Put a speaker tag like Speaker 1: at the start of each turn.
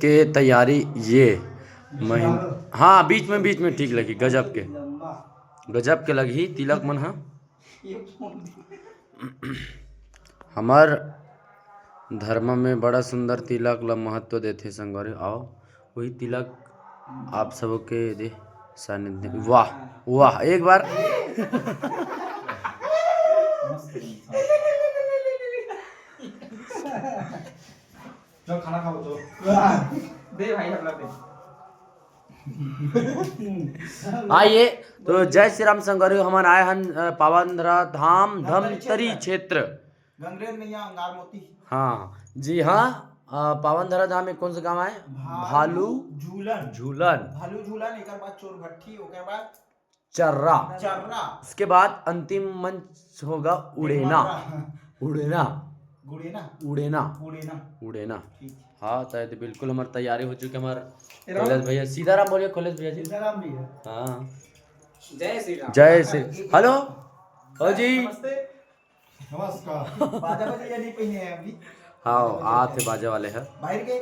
Speaker 1: के तैयारी ये महीना। हाँ, बीच में ठीक लगी, गजब के लगी तिलक मन। हाँ, हमार धर्म में बड़ा सुंदर तिलक ला महत्व देते संगवारी। आओ वही तिलक आप सबके दे सानिध्य। वाह वाह, एक बार
Speaker 2: चल खाना खाओ तो दे भाई अपना दे।
Speaker 1: आइए तो जय श्री राम संगवारी। हमारे आए हन पावनधरा धाम धमतरी क्षेत्र
Speaker 2: गंगरेल मैया अंगार मोती।
Speaker 1: हाँ जी हाँ, पावनधरा धाम में कौन सा गाँव है? भालू
Speaker 2: झूलन।
Speaker 1: झूलन,
Speaker 2: भालू झूलन, एक बाद चोर भट्ठी, ओके बाद
Speaker 1: चर्रा,
Speaker 2: चर्रा,
Speaker 1: उसके बाद अंतिम मंच होगा उड़ेना। उड़ेना
Speaker 2: गुड़ेना
Speaker 1: उड़ेना
Speaker 2: गुड़ेना
Speaker 1: उड़ेना।
Speaker 2: ठीक।
Speaker 1: हाँ तो बिल्कुल हमारी तैयारी हो चुकी है। हमारे कॉलेज भैया, सीताराम बोलिए कॉलेज भैया जी।
Speaker 2: सीताराम भी है।
Speaker 1: हाँ,
Speaker 2: जय श्री राम।
Speaker 1: जय श्री। हेलो हो जी,
Speaker 2: नमस्ते नमस्कार। बाजा बजे या नहीं पहने हैं अभी?
Speaker 1: हाँ आते बाजे वाले हैं।
Speaker 2: बाहर के